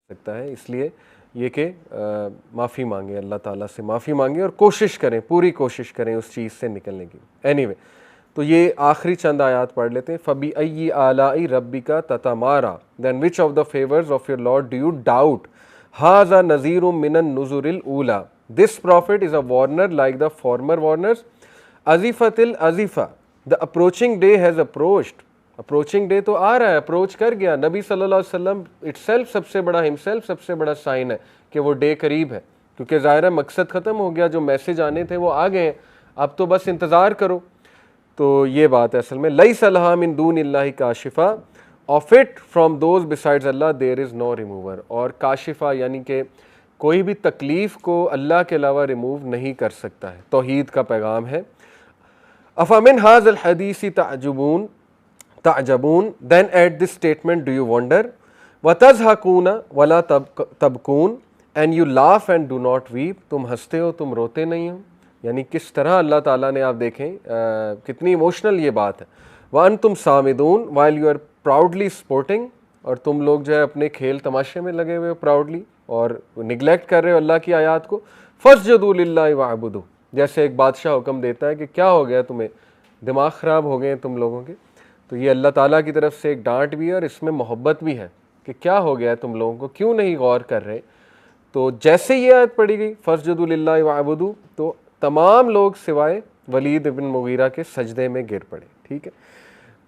सकता है, इसलिए ये कि माफ़ी मांगे, अल्लाह ताला से माफ़ी मांगे और कोशिश करें, पूरी कोशिश करें उस चीज़ से निकलने की। एनीवे, तो ये आखिरी चंद आयात पढ़ लेते हैं। फ़बी अय्यी आलाई रब्बिका ततमारा, then which of the favours of your lord do you doubt, हाज़ा नज़ीरुम मिनन नुज़ुरिल ऊला, this prophet is a warner like the former warners, अज़ीफ़तिल अज़ीफ़ा, the approaching day has approached, approaching day तो आ रहा है, अप्रोच कर गया। नबी सल्लल्लाहु अलैहि वसल्लम इटसेल्फ सबसे बड़ा, हिमसेल्फ सबसे बड़ा साइन है कि वो डे करीब है, क्योंकि ज़ाहिर है मकसद ख़त्म हो गया, जो मैसेज आने थे वो आ गए हैं, अब तो बस इंतज़ार करो। तो ये बात है असल में। लैसा लहा मिन दूनिल्लाहि काशिफ़ा of it from those besides Allah there is no remover, और काशिफ़ा यानी कि कोई भी तकलीफ़ को अल्लाह के अलावा रिमूव नहीं कर सकता है, तौहीद का पैगाम है। अफ़मिन हाज़िल हदीसी ताजबून ताजबून, then at this statement do you wonder, व तज़हकून वला तबकून, and you laugh and do not weep, तुम हंसते हो तुम रोते नहीं हो। यानी किस तरह अल्लाह ताला ने, आप देखें कितनी इमोशनल ये बात है। व अन तुम सामिदून while you are proudly sporting, और तुम लोग जो है अपने खेल तमाशे में लगे हुए हो प्राउडली, और निगलेक्ट कर रहे हो अल्लाह की आयात को। फस्जुदू लिल्लाहि वअबुदू, जैसे एक बादशाह हुक्म देता है कि क्या हो गया तुम्हें, दिमाग ख़राब हो गए तुम लोगों के। तो ये अल्लाह ताला की तरफ से एक डांट भी है और इसमें मोहब्बत भी है कि क्या हो गया है तुम लोगों को, क्यों नहीं गौर कर रहे। तो जैसे ये आयत पढ़ी गई फस्जुदू लिल्लाहि वअबुदू, तो तमाम लोग सिवाय वलीद इब्न मुगीरा के सजदे में गिर पड़े। ठीक है,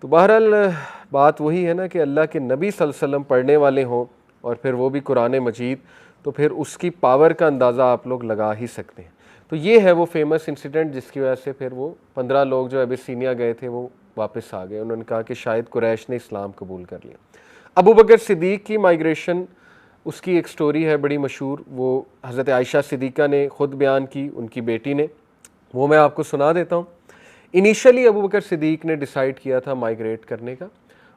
तो बहरहाल बात वही है ना कि अल्लाह के नबी सल्लल्लाहु अलैहि वसल्लम पढ़ने वाले हों और फिर वो भी कुरान मजीद, तो फिर उसकी पावर का अंदाज़ा आप लोग लगा ही सकते हैं। तो ये है वो फेमस इंसिडेंट जिसकी वजह से फिर वो 15 लोग जो अबिसीनिया गए थे वो वापस आ गए। उन्होंने कहा कि शायद कुरैश ने इस्लाम कबूल कर लिया। अबू बकर सिद्दीक़ की माइग्रेशन, उसकी एक स्टोरी है बड़ी मशहूर, वो हज़रत आयशा सिद्दीक़ा ने ख़ुद बयान की, उनकी बेटी ने, वो मैं आपको सुना देता हूँ। इनिशियली अबू बकर सिद्दीक़ ने डिसाइड किया था माइग्रेट करने का,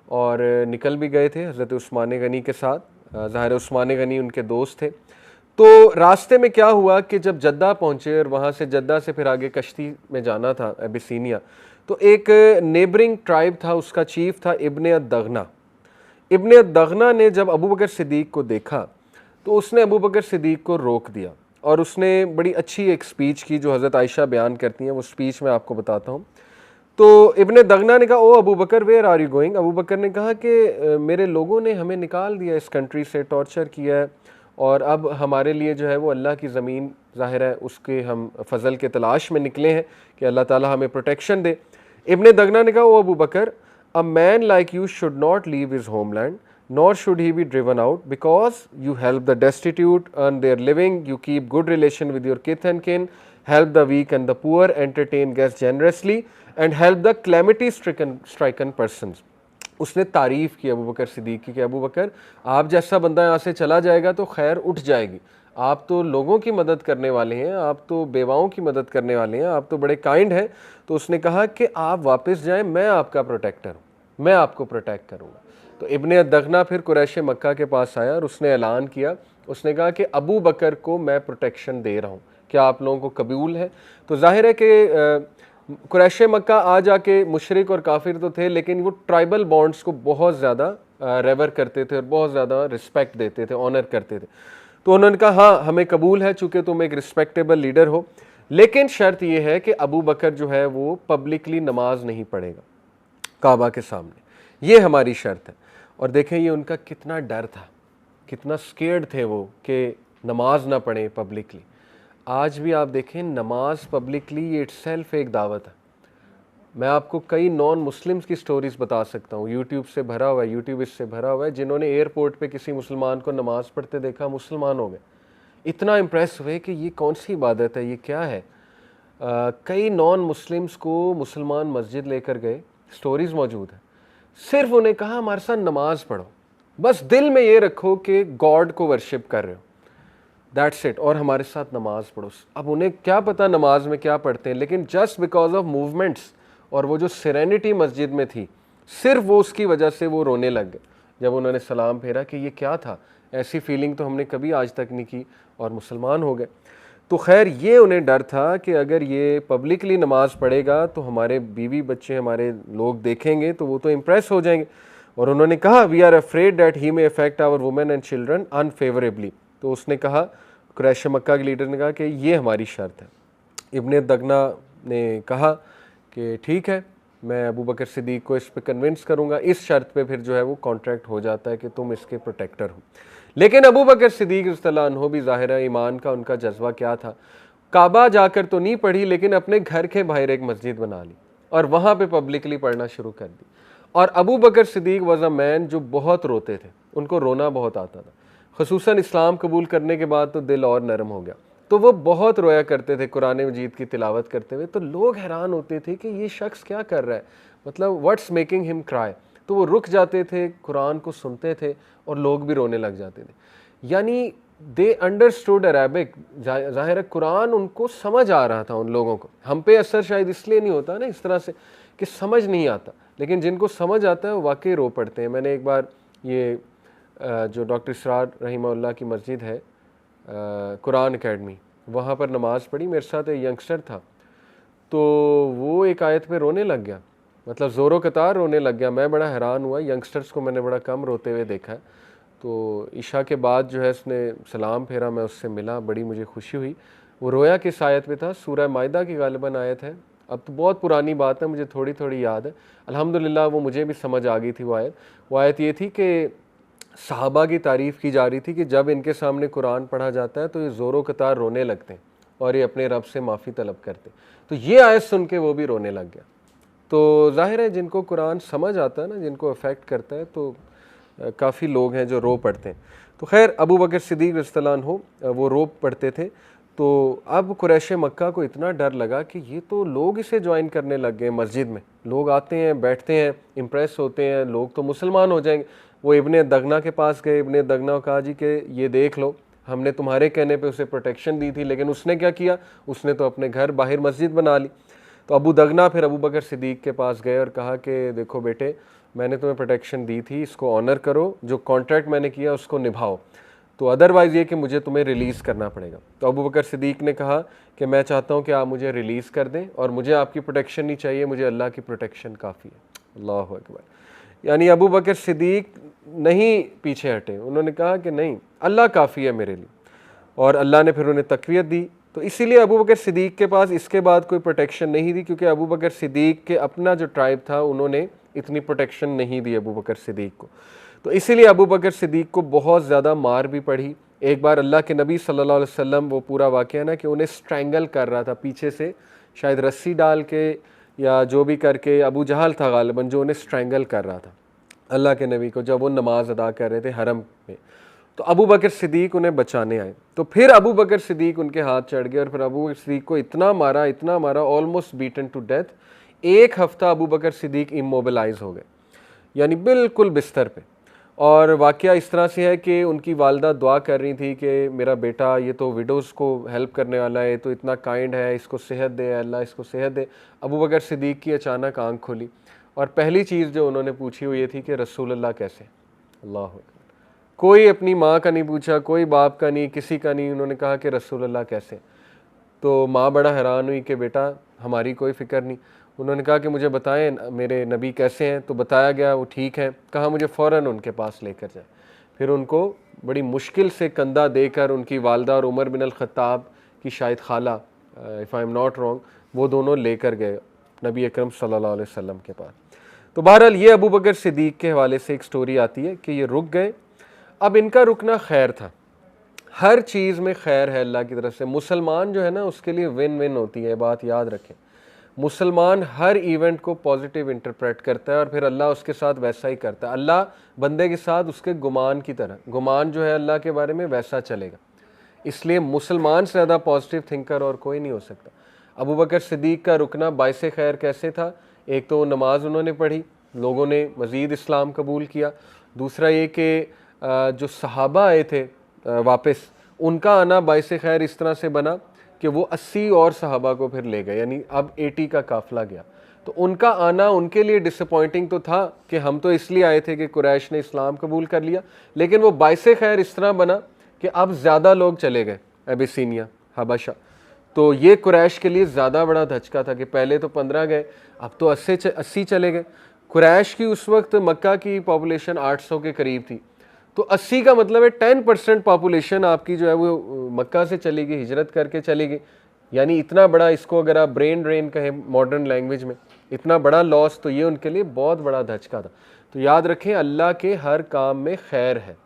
और निकल भी गए थे हज़रत उस्मान गनी के साथ। ज़ाहिर उस्मान गनी उनके दोस्त थे। तो रास्ते में क्या हुआ कि जब जद्दा पहुँचे और वहाँ से जद्दा से फिर आगे कश्ती में जाना था अबिसीनिया, तो एक नेबरिंग ट्राइब था, उसका चीफ था इब्ने अद-दगना। इब्ने अद-दगना ने जब अबू बकर सिद्दीक़ को देखा तो उसने अबू बकर सिद्दीक़ को रोक दिया, और उसने बड़ी अच्छी एक स्पीच की जो हज़रत आयशा बयान करती हैं। वो स्पीच मैं आपको बताता हूँ। तो इब्ने दगना ने कहा, O Abu Bakr where are you going. Abu Bakr ने कहा कि मेरे लोगों ने हमें निकाल दिया इस कंट्री से, टॉर्चर किया है, और अब हमारे लिए जो है वो अल्लाह की ज़मीन ज़ाहिर है उसके हम फ़ज़ल के तलाश में निकले हैं कि अल्लाह ताला हमें प्रोटेक्शन दे। इब्ने दगना ने कहा, O Abu Bakr, a man like you should not leave his homeland, nor should he be driven out, because you help the destitute earn their living, you keep good relation with your kith and kin, help the weak and the poor, entertain guests generously, and help the calamity stricken persons. उसने तारीफ़ की अबू बकर सिद्दीक़ की कि अबू बकर, आप जैसा बंदा यहाँ से चला जाएगा तो खैर उठ जाएगी। आप तो लोगों की मदद करने वाले हैं, आप तो बेवाओं की मदद करने वाले हैं, आप तो बड़े काइंड हैं। तो उसने कहा कि आप वापस जाएं, मैं आपका प्रोटेक्टर हूँ, मैं आपको प्रोटेक्ट करूँगा। तो इब्ने दगना फिर कुरैश मक्का के पास आया और उसने ऐलान किया, उसने कहा कि अबू बकर को मैं प्रोटेक्शन दे रहा हूँ, क्या आप लोगों को कबूल है। तो जाहिर है कि कुरैश मक्का आ जाके मुशरिक और काफिर तो थे, लेकिन वो ट्राइबल बॉन्ड्स को बहुत ज़्यादा रेवर करते थे और बहुत ज़्यादा रिस्पेक्ट देते थे, ऑनर करते थे। तो उन्होंने कहा, हाँ हमें कबूल है चूँकि तुम एक रिस्पेक्टेबल लीडर हो, लेकिन शर्त यह है कि अबू बकर जो है वो पब्लिकली नमाज नहीं पढ़ेगा काबा के सामने, ये हमारी शर्त है। और देखें ये उनका कितना डर था, कितना स्केर्ड थे वो कि नमाज ना पढ़ें पब्लिकली। आज भी आप देखें नमाज पब्लिकली ये इटसेल्फ एक दावत है। मैं आपको कई नॉन मुस्लिम्स की स्टोरीज़ बता सकता हूँ, यूट्यूब से भरा हुआ है, यूट्यूब इससे भरा हुआ है, जिन्होंने एयरपोर्ट पे किसी मुसलमान को नमाज पढ़ते देखा, मुसलमान हो गए, इतना इम्प्रेस हुए कि ये कौन सी इबादत है, ये क्या है। कई नॉन मुस्लिम्स को मुसलमान मस्जिद लेकर गए, स्टोरीज़ मौजूद है, सिर्फ उन्हें कहा हमारे साथ नमाज पढ़ो, बस दिल में ये रखो कि गॉड को वर्शिप कर रहे हो, दैट्स इट, और हमारे साथ नमाज पढ़ो। अब उन्हें क्या पता नमाज में क्या पढ़ते हैं, लेकिन जस्ट बिकॉज ऑफ मूवमेंट्स और वो जो सेरेनिटी मस्जिद में थी, सिर्फ वो उसकी वजह से वो रोने लग गए जब उन्होंने सलाम फेरा कि ये क्या था, ऐसी फीलिंग तो हमने कभी आज तक नहीं की, और मुसलमान हो गए। तो खैर ये उन्हें डर था कि अगर ये पब्लिकली नमाज पढ़ेगा तो हमारे बीवी बच्चे, हमारे लोग देखेंगे तो वो तो इम्प्रेस हो जाएंगे। और उन्होंने कहा we are afraid that he may affect our women and children unfavourably. तो उसने कहा, कुरैश मक्का के लीडर ने कहा कि ये हमारी शर्त है। इब्ने दगना ने कहा कि ठीक है, मैं अबू बकर सिद्दीक को इस पे कन्विंस करूंगा, इस शर्त पे फिर जो है वो कॉन्ट्रैक्ट हो जाता है कि तुम इसके प्रोटेक्टर हो। लेकिन अबू बकर सिद्दीक रज़ियल्लाहु अन्हु भी ज़ाहिर है ईमान का उनका जज्बा क्या था, काबा जाकर तो नहीं पढ़ी लेकिन अपने घर के बाहर एक मस्जिद बना ली और वहाँ पे पब्लिकली पढ़ना शुरू कर दी। और अबू बकर सिद्दीक वज़ अ मैन जो बहुत रोते थे, उनको रोना बहुत आता था, ख़ुसूसन इस्लाम कबूल करने के बाद तो दिल और नरम हो गया। तो वो बहुत रोया करते थे कुरान मजीद की तिलावत करते हुए। तो लोग हैरान होते थे कि ये शख्स क्या कर रहा है, मतलब व्हाट्स मेकिंग हिम क्राई। तो वो रुक जाते थे, कुरान को सुनते थे और लोग भी रोने लग जाते थे। यानी दे अंडरस्टूड अरेबिक, ज़ाहिर है कुरान उनको समझ आ रहा था उन लोगों को। हम पे असर शायद इसलिए नहीं होता ना इस तरह से कि समझ नहीं आता, लेकिन जिनको समझ आता है वो वाकई रो पड़ते हैं। मैंने एक बार ये जो डॉक्टर इसरार रहीमहुल्लाह की मस्जिद है कुरान एकेडमी, वहाँ पर नमाज़ पढ़ी, मेरे साथ एक यंगस्टर था, तो वो एक आयत पे रोने लग गया, मतलब ज़ोरों कतार रोने लग गया। मैं बड़ा हैरान हुआ, यंगस्टर्स को मैंने बड़ा कम रोते हुए देखा है। तो इशा के बाद जो है उसने सलाम फेरा, मैं उससे मिला, बड़ी मुझे खुशी हुई। वो रोया किस आयत पे था, सूरह माइदा की गालिबन आयत है, अब तो बहुत पुरानी बात है, मुझे थोड़ी थोड़ी याद है। अल्हम्दुलिल्लाह वो मुझे भी समझ आ गई थी वो आयत। वो आयत ये थी कि सहाबा की तारीफ़ की जा रही थी कि जब इनके सामने कुरान पढ़ा जाता है तो ये ज़ोरों कतार रोने लगते हैं और ये अपने रब से माफ़ी तलब करते। तो ये आयत सुन के वो भी रोने लग गया। तो जाहिर है जिनको कुरान समझ आता है ना, जिनको अफेक्ट करता है, तो काफ़ी लोग हैं जो रो पड़ते हैं। तो खैर अबू बकर सिद्दीक़ रज़ियल्लाहु अन्हु वो रो पड़ते थे। तो अब कुरैश मक्का को इतना डर लगा कि ये तो लोग इसे ज्वाइन करने लग गए मस्जिद में, लोग आते हैं, बैठते हैं, इम्प्रेस होते हैं, लोग तो मुसलमान हो जाएंगे। वो इब्ने दगना के पास गए, इब्ने दगना को कहा जी कि ये देख लो, हमने तुम्हारे कहने पे उसे प्रोटेक्शन दी थी, लेकिन उसने क्या किया, उसने तो अपने घर बाहर मस्जिद बना ली। तो अबू दगना फिर अबू बकर सिद्दीक़ के पास गए और कहा कि देखो बेटे, मैंने तुम्हें प्रोटेक्शन दी थी, इसको ऑनर करो, जो कॉन्ट्रैक्ट मैंने किया उसको निभाओ, तो अदरवाइज़ ये कि मुझे तुम्हें रिलीज़ करना पड़ेगा। तो अबू बकर सिद्दीक़ ने कहा कि मैं चाहता हूँ कि आप मुझे रिलीज़ कर दें और मुझे आपकी प्रोटेक्शन नहीं चाहिए, मुझे अल्लाह की प्रोटेक्शन काफ़ी है। अल्लाह अकबर। यानी अबू बकर सिद्दीक़ नहीं पीछे हटे, उन्होंने कहा कि नहीं, अल्लाह काफ़ी है मेरे लिए, और अल्लाह ने फिर उन्हें तक़वियत दी। तो इसीलिए अबू बकर सिद्दीक़ के पास इसके बाद कोई प्रोटेक्शन नहीं दी, क्योंकि अबू बकर सिद्दीक़ के अपना जो ट्राइब था उन्होंने इतनी प्रोटेक्शन नहीं दी अबू बकर सिद्दीक़ को। तो इसीलिए अबू बकर सिद्दीक़ को बहुत ज़्यादा मार भी पड़ी। एक बार अल्लाह के नबी सल्लल्लाहु अलैहि वसल्लम, वो पूरा वाक़या ना कि उन्हें स्ट्रैंगल कर रहा था पीछे से, शायद रस्सी डाल के या जो भी करके, अबू जहल था गालिबन जो उन्हें स्ट्रैंगल कर रहा था अल्लाह के नबी को, जब वो नमाज अदा कर रहे थे हरम में। तो अबू बकर सिद्दीक़ उन्हें बचाने आए, तो फिर अबू बकर सिद्दीक़ उनके हाथ चढ़ गए और फिर अबू बकर सिद्दीक़ को इतना मारा, ऑलमोस्ट बीटन टू डेथ। एक हफ़्ता अबू बकर सिद्दीक़ इमोबिलाइज हो गए, यानी बिल्कुल बिस्तर पे। और वाक़या इस तरह से है कि उनकी वालदा दुआ कर रही थी कि मेरा बेटा ये तो विडोज़ को हेल्प करने वाला है, तो इतना काइंड है, इसको सेहत दे अल्लाह, इसको सेहत दे। अबू बकर सिद्दीक़ की अचानक आँख खुली और पहली चीज़ जो उन्होंने पूछी वो ये थी कि रसूलुल्लाह कैसे। अल्लाह अकबर। कोई अपनी माँ का नहीं पूछा, कोई बाप का नहीं, किसी का नहीं, उन्होंने कहा कि रसूलुल्लाह कैसे। तो माँ बड़ा हैरान हुई कि बेटा हमारी कोई फ़िक्र नहीं। उन्होंने कहा कि मुझे बताएं मेरे नबी कैसे हैं, तो बताया गया वो ठीक हैं। कहा मुझे फ़ौरन उनके पास लेकर जाए। फिर उनको बड़ी मुश्किल से कंधा देकर उनकी वालदा और उमर बिन अल-ख़त्ताब की शायद खाला, if I am not wrong, वो दोनों लेकर गए नबी अकरम सल्लल्लाहु अलैहि वसल्लम के पास। तो बहरहाल ये अबू बकर सिद्दीक़ के हवाले से एक स्टोरी आती है कि ये रुक गए। अब इनका रुकना खैर था, हर चीज़ में खैर है अल्लाह की तरफ से। मुसलमान जो है ना उसके लिए विन विन होती है, बात याद रखें। मुसलमान हर इवेंट को पॉजिटिव इंटरप्रेट करता है और फिर अल्लाह उसके साथ वैसा ही करता है। अल्लाह बंदे के साथ उसके गुमान की तरह, गुमान जो है अल्लाह के बारे में वैसा चलेगा। इसलिए मुसलमान से ज़्यादा पॉजिटिव थिंकर और कोई नहीं हो सकता। अबू बकर सिद्दीक़ का रुकना बाइसे खैर कैसे था, एक तो नमाज उन्होंने पढ़ी, लोगों ने मज़ीद इस्लाम कबूल किया। दूसरा ये कि जो सहाबा आए थे वापस, उनका आना बाइसे खैर इस तरह से बना कि वो 80 और सहाबा को फिर ले गए, यानी अब 80 का काफ़िला गया। तो उनका आना उनके लिए डिसअपॉइंटिंग तो था कि हम तो इसलिए आए थे कि कुरैश ने इस्लाम कबूल कर लिया, लेकिन वो बाइसे खैर इस तरह बना कि अब ज़्यादा लोग चले गए एबिसीनिया, हबशा। तो ये कुरैश के लिए ज़्यादा बड़ा धचका था कि पहले तो 15 गए, अब तो 80 चले गए। कुरैश की उस वक्त मक्का की पॉपुलेशन 800 के करीब थी, तो 80 का मतलब है 10% पॉपुलेशन आपकी जो है वो मक्का से चली गई, हिजरत करके चली गई। यानी इतना बड़ा, इसको अगर आप ब्रेन ड्रेन कहें मॉडर्न लैंग्वेज में, इतना बड़ा लॉस, तो ये उनके लिए बहुत बड़ा धचका था। तो याद रखें, अल्लाह के हर काम में खैर है।